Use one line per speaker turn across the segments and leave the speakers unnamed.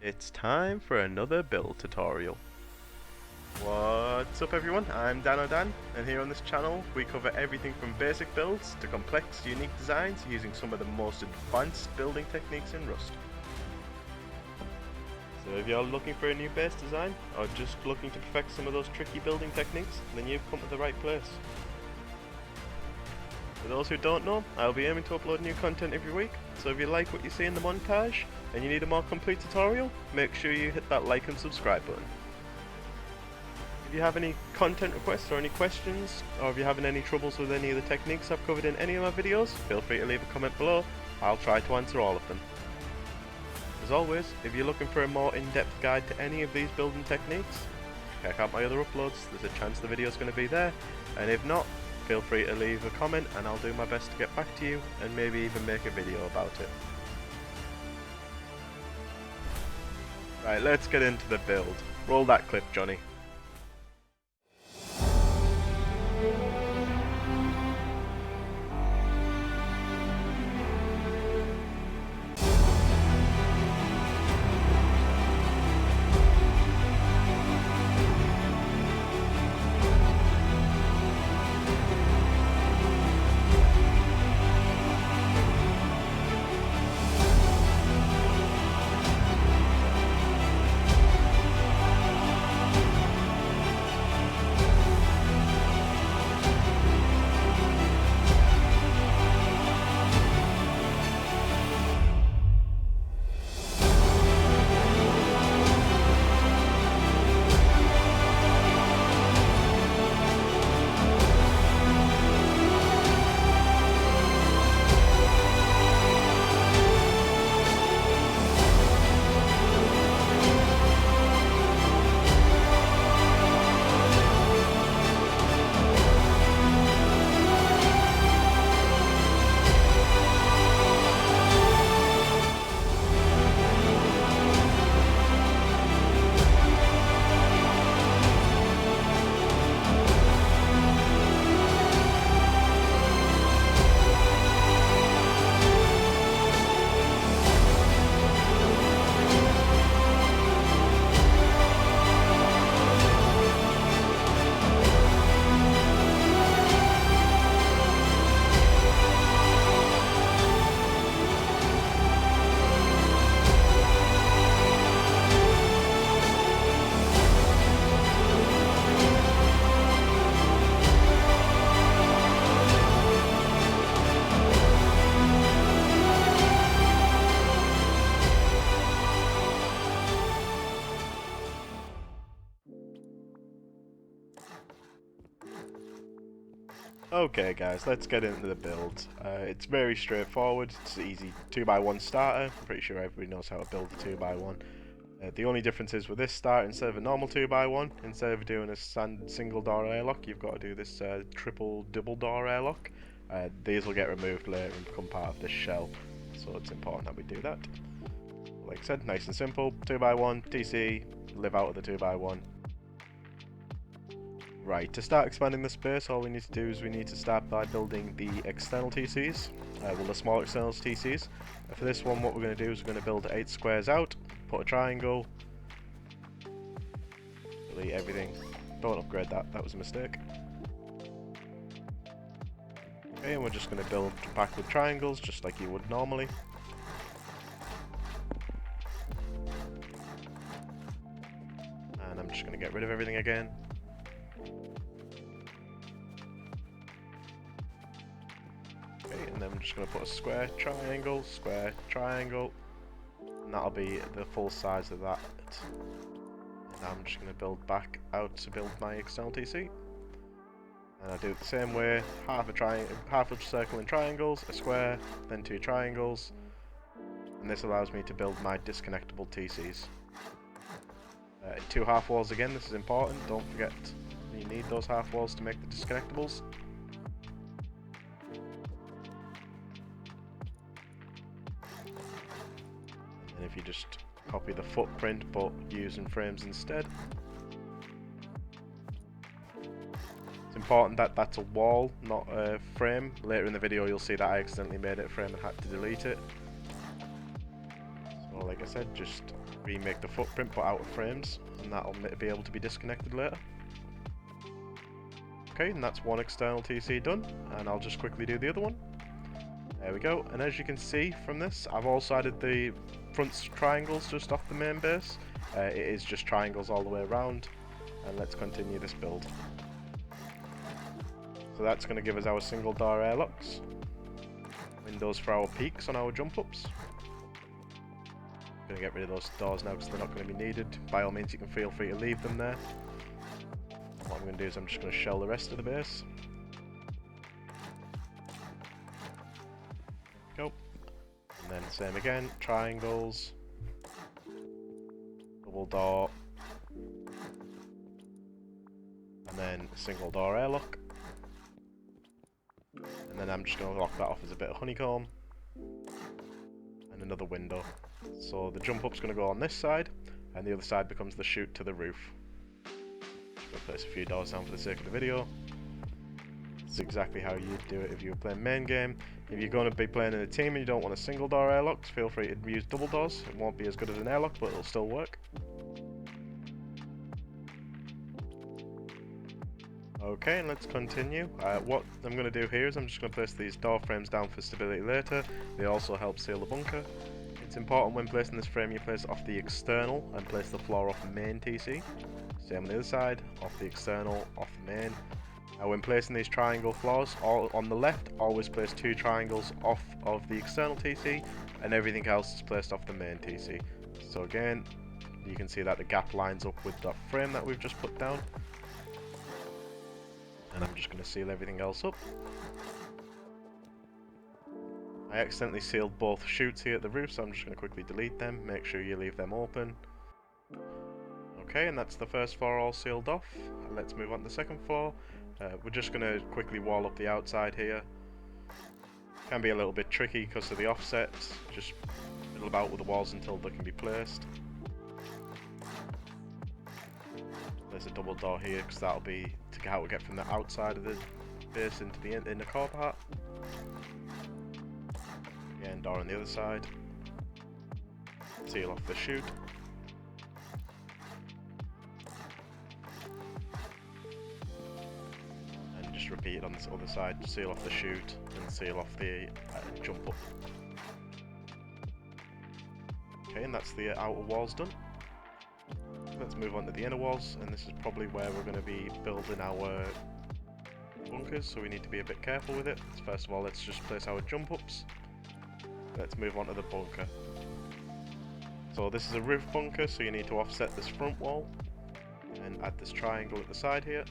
It's time for another build tutorial. What's up everyone, I'm Dan, and here on this channel we cover everything from basic builds to complex, unique designs using some of the most advanced building techniques in Rust. So if you're looking for a new base design, or just looking to perfect some of those tricky building techniques, then you've come to the right place. For those who don't know, I'll be aiming to upload new content every week, so if you like what you see in the montage, and you need a more complete tutorial, make sure you hit that like and subscribe button. If you have any content requests or any questions, or if you're having any troubles with any of the techniques I've covered in any of my videos, feel free to leave a comment below. I'll try to answer all of them. As always, if you're looking for a more in-depth guide to any of these building techniques, check out my other uploads. There's a chance the video's going to be there, and if not, feel free to leave a comment and I'll do my best to get back to you and maybe even make a video about it. Right, let's get into the build. Roll that clip, Johnny. Okay guys, let's get into the build. It's very straightforward, it's easy 2x1 starter. I'm pretty sure everybody knows how to build a 2x1. The only difference is with this start, instead of a normal 2x1, instead of doing a single door airlock, you've got to do this triple double door airlock. These will get removed later and become part of this shell, so it's important that we do that. Like I said, nice and simple, 2x1, TC, live out of the 2x1. Right, to start expanding the space, all we need to do is we need to start by building the external TCs, well the small external TCs. For this one what we're going to do is we're going to build 8 squares out, put a triangle, delete everything, don't upgrade that, that was a mistake. Okay, and we're just going to build back with triangles just like you would normally. And I'm just going to get rid of everything again. And then I'm just going to put a square, triangle, and that'll be the full size of that. And I'm just going to build back out to build my external TC. And I do it the same way, half a circle in triangles, a square, then 2 triangles, and this allows me to build my disconnectable TCs. 2 half walls again, this is important, don't forget you need those half walls to make the disconnectables. And if you just copy the footprint but using frames instead. It's important that that's a wall, not a frame. Later in the video you'll see that I accidentally made it a frame and had to delete it. So like I said, just remake the footprint but out of frames, and that'll be able to be disconnected later. Okay, and that's one external TC done, and I'll just quickly do the other one. There we go, and as you can see from this, I've also added the front triangles just off the main base. It is just triangles all the way around, and let's continue this build. So that's going to give us our single door airlocks, windows for our peaks on our jump ups. Going to get rid of those doors now because they're not going to be needed. By all means, you can feel free to leave them there. What I'm going to do is I'm just going to shell the rest of the base. Go. And then same again, triangles, double door, and then single door airlock. And then I'm just going to lock that off as a bit of honeycomb. And another window. So the jump up's going to go on this side, and the other side becomes the chute to the roof. Just going to place a few doors down for the sake of the video. This is exactly how you'd do it if you were playing main game. If you're going to be playing in a team and you don't want a single door airlock, feel free to use double doors. It won't be as good as an airlock, but it'll still work. Okay, and let's continue. What I'm going to do here is I'm just going to place these door frames down for stability later. They also help seal the bunker. It's important when placing this frame you place it off the external and place the floor off the main TC. Same on the other side, off the external, off the main. When placing these triangle floors, on the left, always place 2 triangles off of the external TC, and everything else is placed off the main TC. So again, you can see that the gap lines up with that frame that we've just put down. And I'm just going to seal everything else up. I accidentally sealed both chutes here at the roof, so I'm just going to quickly delete them. Make sure you leave them open. Okay, and that's the first floor all sealed off. Let's move on to the second floor. We're just going to quickly wall up the outside here. Can be a little bit tricky because of the offset. Just fiddle about with the walls until they can be placed. There's a double door here because that'll be to how we get from the outside of the base into the inner core part. Again, door on the other side. Seal off the chute. And just repeat it on this other side. Seal off the chute and seal off the jump up. Okay, and that's the outer walls done. Let's move on to the inner walls, and this is probably where we're going to be building our bunkers, so we need to be a bit careful with it. First of all, let's just place our jump ups. Let's move on to the bunker. So this is a roof bunker, so you need to offset this front wall and add this triangle at the side here.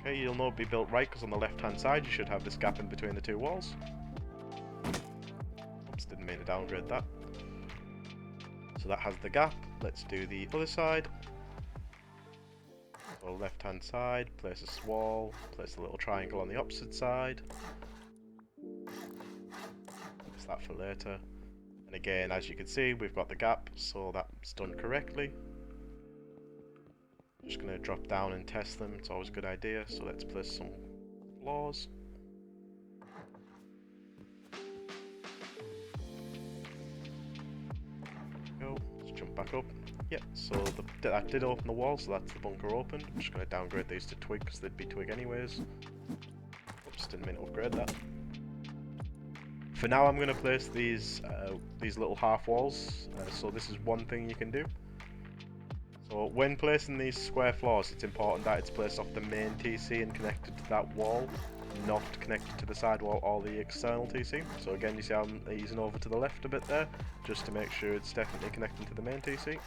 Okay, you'll know it'll be built right because on the left hand side you should have this gap in between the 2 walls. Oops, didn't mean to downgrade that. So that has the gap. Let's do the other side. So left hand side, place a wall, place a little triangle on the opposite side. Place that for later. And again, as you can see, we've got the gap, so that's done correctly. Just going to drop down and test them, it's always a good idea. So let's place some floors. Back up. Yep, so that did open the wall, so that's the bunker open. I'm just going to downgrade these to twig because they'd be twig anyways. Oops, didn't mean to upgrade that. For now, I'm going to place these little half walls. So this is one thing you can do. So when placing these square floors, it's important that it's placed off the main TC and connected to that wall, not connected to the side wall or the external TC. So again, you see I'm easing over to the left a bit there, just to make sure it's definitely connecting to the main TC.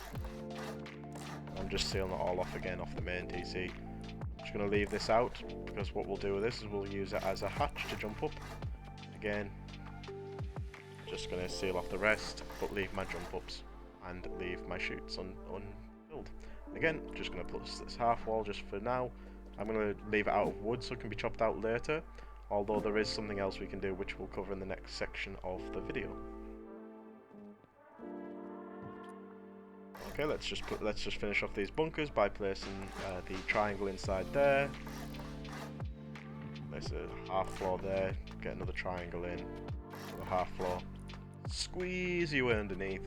I'm just sealing it all off again off the main TC. I'm just going to leave this out, because what we'll do with this is we'll use it as a hatch to jump up. Again, just going to seal off the rest, but leave my jump ups and leave my chutes unfilled. Again, just going to put this half wall just for now. I'm going to leave it out of wood so it can be chopped out later, although there is something else we can do which we'll cover in the next section of the video. Okay, let's just finish off these bunkers by placing the triangle inside there. Place a half floor there, get another triangle in, a half floor. squeeze your way underneath.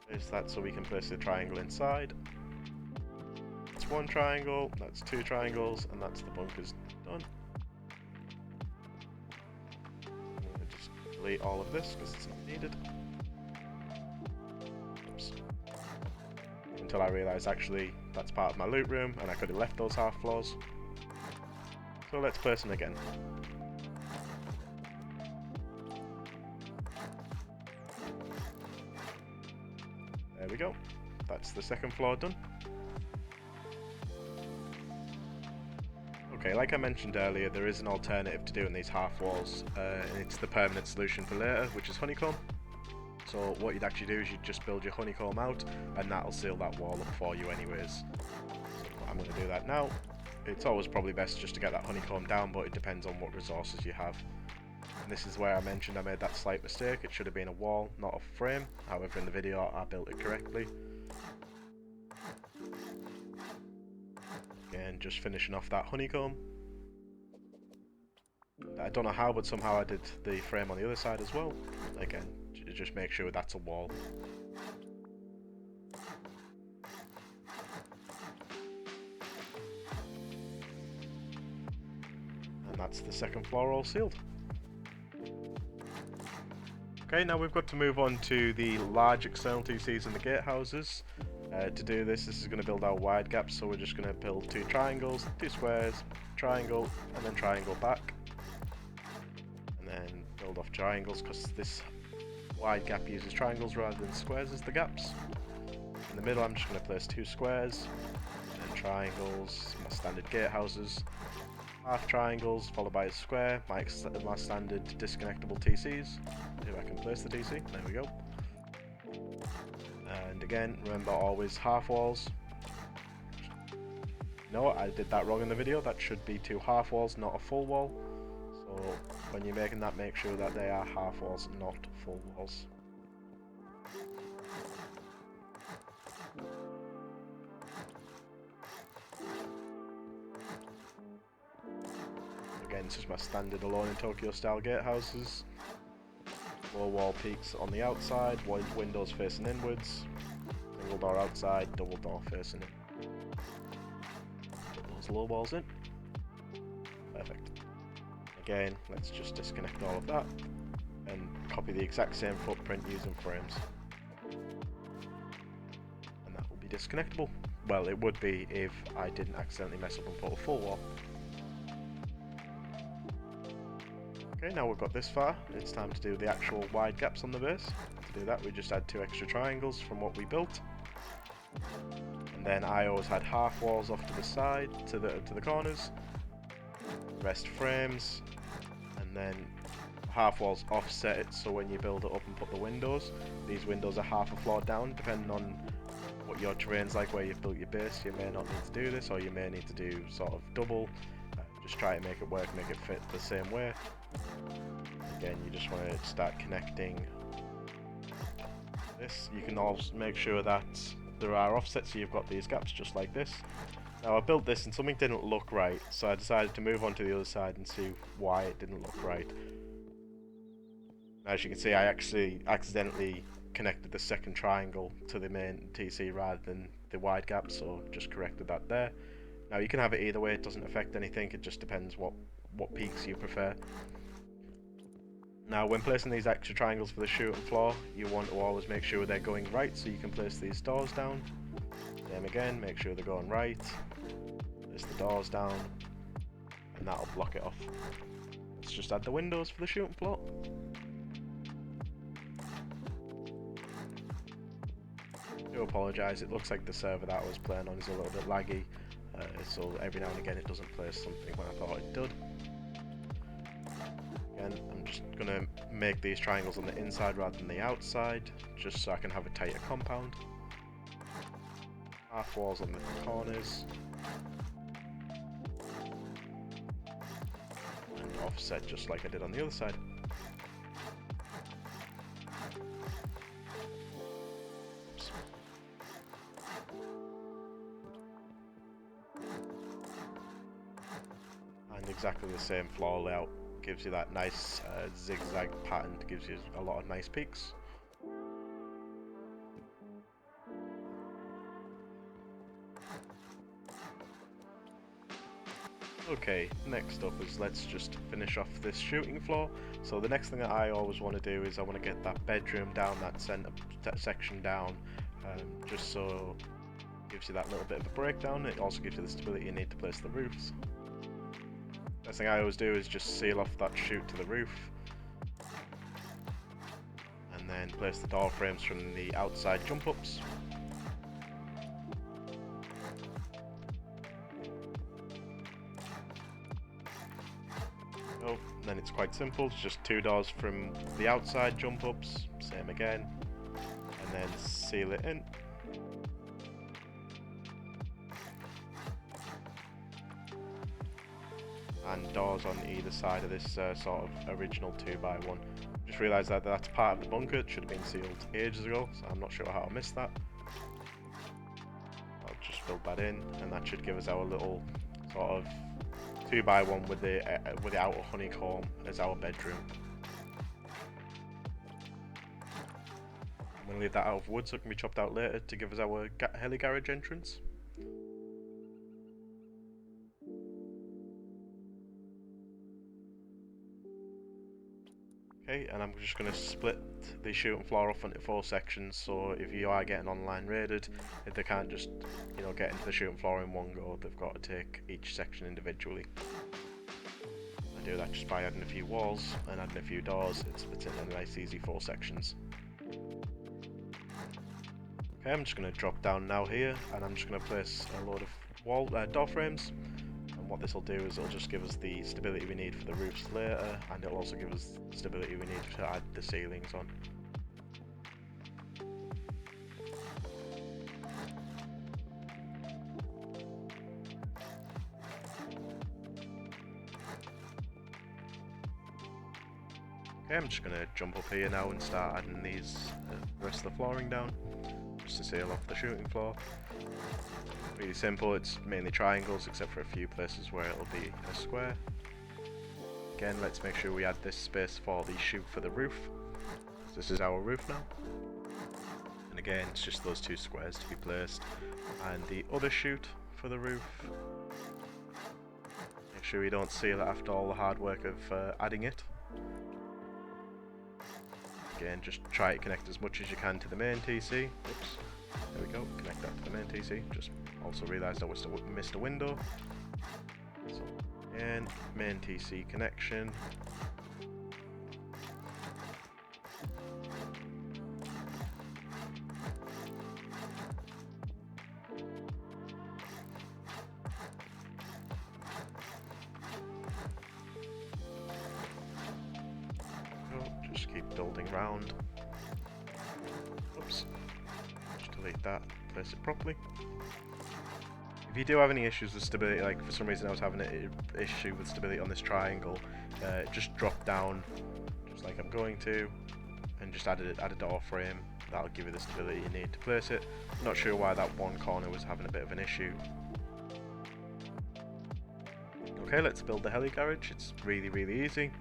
Place that so we can place the triangle inside. That's one triangle, that's two triangles, and that's the bunkers done. I'm going to just delete all of this because it's not needed. Oops. Until I realise actually that's part of my loot room and I could have left those half floors. So let's place them again. There we go. That's the second floor done. Okay, like I mentioned earlier, there is an alternative to doing these half walls, and it's the permanent solution for later, which is Honeycomb. So what you'd actually do is you'd just build your Honeycomb out, and that'll seal that wall up for you anyways. So I'm going to do that now. It's always probably best just to get that Honeycomb down, but it depends on what resources you have. And this is where I mentioned I made that slight mistake. It should have been a wall, not a frame. However, in the video I built it correctly. Again, just finishing off that Honeycomb. I don't know how, but somehow I did the frame on the other side as well. Again, just make sure that's a wall. And that's the second floor all sealed. Okay, now we've got to move on to the large external TCs and the gatehouses. To do this is going to build our wide gaps, so we're just going to build two triangles, two squares, triangle, and then triangle back. And then build off triangles, because this wide gap uses triangles rather than squares as the gaps. In the middle I'm just going to place two squares, and then triangles, my standard gatehouses, half triangles followed by a square, my standard disconnectable TCs. If I can place the TC, there we go. And again, remember always half walls. No, I did that wrong in the video. That should be two half walls, not a full wall. So when you're making that, make sure that they are half walls, not full walls. Again, this is my standard Alone in Tokyo style gatehouses. Low wall peaks on the outside, windows facing inwards, single door outside, double door facing in. Put those low walls in. Perfect. Again, let's just disconnect all of that and copy the exact same footprint using frames. And that will be disconnectable. Well, it would be if I didn't accidentally mess up and put a full wall. Okay, now we've got this far, it's time to do the actual wide gaps on the base. To do that, we just add two extra triangles from what we built. And then I always had half walls off to the side, to the corners. Rest frames, and then half walls offset it, so when you build it up and put the windows, these windows are half a floor down, depending on what your terrain's like, where you've built your base. You may not need to do this, or you may need to do sort of double. Just try to make it work, make it fit the same way. Again, you just want to start connecting this. You can also make sure that there are offsets, so you've got these gaps just like this. Now I built this and something didn't look right, so I decided to move on to the other side and see why it didn't look right. As you can see, I actually accidentally connected the second triangle to the main TC rather than the wide gap, so just corrected that there. Now you can have it either way, it doesn't affect anything, it just depends what peaks you prefer. Now when placing these extra triangles for the shooting floor, you want to always make sure they're going right, so you can place these doors down. Same again, make sure they're going right, place the doors down, and that'll block it off. Let's just add the windows for the shooting floor. I do apologise, it looks like the server that I was playing on is a little bit laggy. So every now and again it doesn't place something when I thought it did. Again, I'm just going to make these triangles on the inside rather than the outside, just so I can have a tighter compound. Half walls on the corners. And offset just like I did on the other side. Exactly the same floor layout gives you that nice zigzag pattern, gives you a lot of nice peaks. Okay, next up is let's just finish off this shooting floor. So the next thing that I always want to do is I want to get that bedroom down, that center section down, just so it gives you that little bit of a breakdown. It also gives you the stability you need to place the roofs. Next thing I always do is just seal off that chute to the roof, and then place the door frames from the outside jump ups. Oh, then it's quite simple, it's just 2 doors from the outside jump ups, same again, and then seal it in. And doors on either side of this sort of original 2x1. Just realised that that's part of the bunker, it should have been sealed ages ago, so I'm not sure how I missed that. I'll just fill that in, and that should give us our little sort of 2x1 with the outer honeycomb as our bedroom. I'm going to leave that out of wood so it can be chopped out later to give us our heli garage entrance. Okay, and I'm just going to split the shooting floor off into 4 sections, so if you are getting online raided, if they can't just, you know, get into the shooting floor in one go, they've got to take each section individually. I do that just by adding a few walls and adding a few doors. It splits it into nice easy 4 sections. Okay, I'm just going to drop down now here, and I'm just going to place a load of door frames. What this will do is it'll just give us the stability we need for the roofs later, and it'll also give us the stability we need to add the ceilings on. Okay, I'm just going to jump up here now and start adding these the rest of the flooring down, just to seal off the shooting floor. Really simple, it's mainly triangles except for a few places where it'll be a square. Again, let's make sure we add this space for the chute for the roof. This is our roof now. And again, it's just those 2 squares to be placed. And the other chute for the roof. Make sure we don't seal it after all the hard work of adding it. Again, just try to connect as much as you can to the main TC. Oops. There we go, connect that to the main TC. Just also realised I missed a window. So, again, main TC connection. Just keep building round. Oops. Just delete that, place it properly. If you do have any issues with stability, like for some reason I was having an issue with stability on this triangle, just drop down, just like I'm going to, and just add a door frame. That'll give you the stability you need to place it. I'm not sure why that one corner was having a bit of an issue. Okay, let's build the heli garage. It's really easy.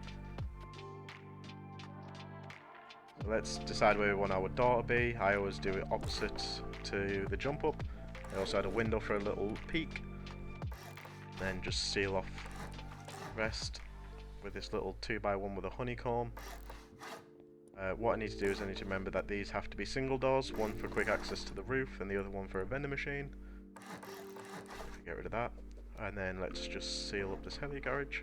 So let's decide where we want our door to be. I always do it opposite to the jump up. I also had a window for a little peek. Then just seal off the rest with this little 2x1 with a honeycomb. What I need to do is I need to remember that these have to be single doors, one for quick access to the roof and the other one for a vending machine. Get rid of that. And then let's just seal up this heli garage.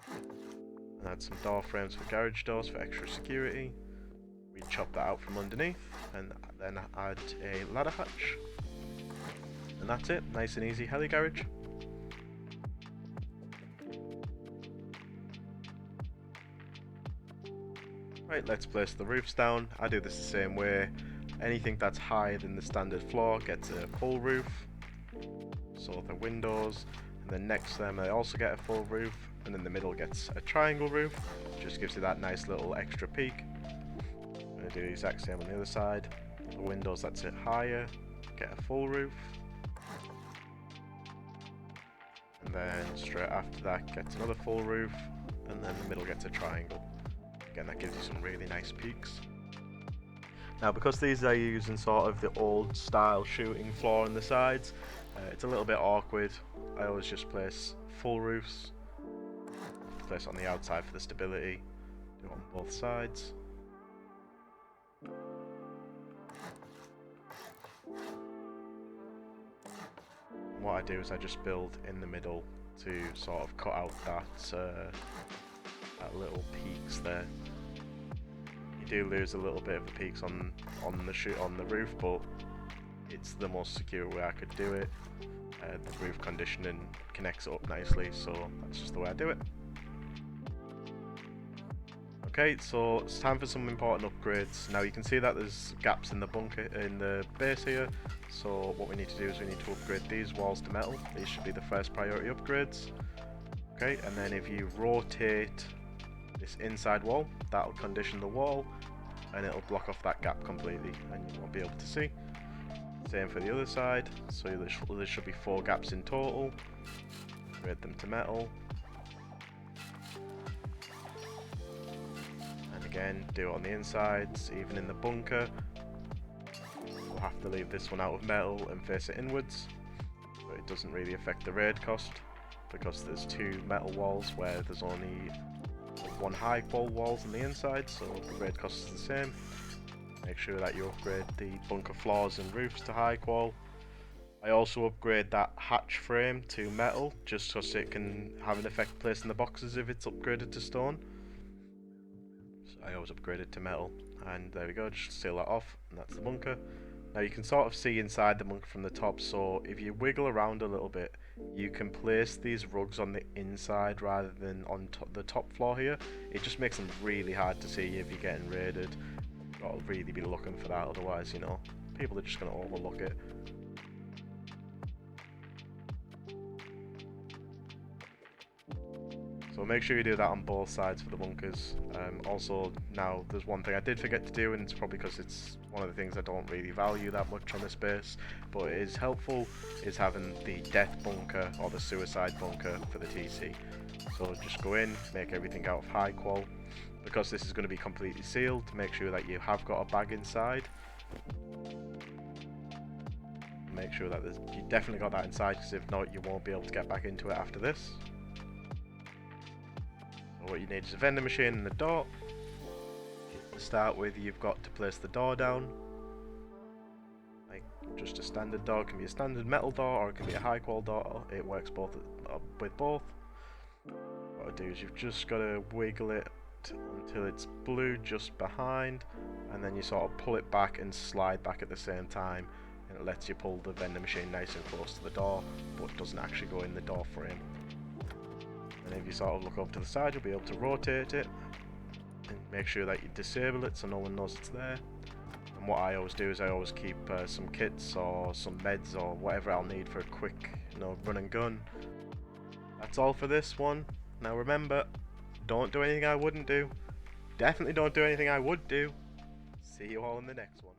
And add some door frames for garage doors for extra security. We chop that out from underneath and then add a ladder hatch. And that's it, nice and easy heli garage. Right, let's place the roofs down. I do this the same way. Anything that's higher than the standard floor gets a full roof. So the windows, and then next to them they also get a full roof, and then the middle gets a triangle roof. Just gives you that nice little extra peak. I'm going to do the exact same on the other side. The windows that sit higher get a full roof. And then straight after that gets another full roof. and then the middle gets a triangle. Again, that gives you some really nice peaks. Now, because these are using sort of the old style shooting floor on the sides, it's a little bit awkward. I always just place full roofs, place it on the outside for the stability, do it on both sides. What I do is I just build in the middle to sort of cut out that little peaks there. You do lose a little bit of the peaks on the roof, but it's the most secure way I could do it. The roof conditioning connects it up nicely, so that's just the way I do it. Okay, so it's time for some important upgrades. Now you can see that there's gaps in the bunker in the base here, so what we need to do is we need to upgrade these walls to metal. These should be the first priority upgrades. Okay, and then if you rotate this inside wall, that'll condition the wall and it'll block off that gap completely and you won't be able to see. Same for the other side, so there should be 4 gaps in total. Upgrade them to metal. And again, do it on the insides, even in the bunker. We'll have to leave this one out of metal and face it inwards, but it doesn't really affect the raid cost because there's 2 metal walls where there's only 1 high qual walls on the inside, so the raid cost is the same. Make sure that you upgrade the bunker floors and roofs to high qual. I also upgrade that hatch frame to metal just so it can have an effect placing the boxes if it's upgraded to stone. So I always upgrade it to metal, and there we go, just seal that off, and that's the bunker. Now you can sort of see inside the bunker from the top, so if you wiggle around a little bit, you can place these rugs on the inside rather than on the top floor here. It just makes them really hard to see if you're getting raided. You've got to really be looking for that, otherwise, you know, people are just going to overlook it. So make sure you do that on both sides for the bunkers. Also, now there's one thing I did forget to do, and it's probably because it's one of the things I don't really value that much on this base, but it is helpful, is having the death bunker or the suicide bunker for the TC. So just go in, make everything out of high qual. Because this is going to be completely sealed, make sure that you have got a bag inside. Make sure that you definitely got that inside, because if not, you won't be able to get back into it after this. What you need is a vending machine and a door. To start with, you've got to place the door down. Like just a standard door, it can be a standard metal door or it can be a high qual door. It works both with both. What I do is you've just got to wiggle it until it's blue just behind, and then you sort of pull it back and slide back at the same time, and it lets you pull the vending machine nice and close to the door, but it doesn't actually go in the door frame. And if you sort of look over to the side, you'll be able to rotate it and make sure that you disable it so no one knows it's there. And what I always do is I always keep some kits or some meds or whatever I'll need for a quick, run and gun. That's all for this one. Now remember, don't do anything I wouldn't do. Definitely don't do anything I would do. See you all in the next one.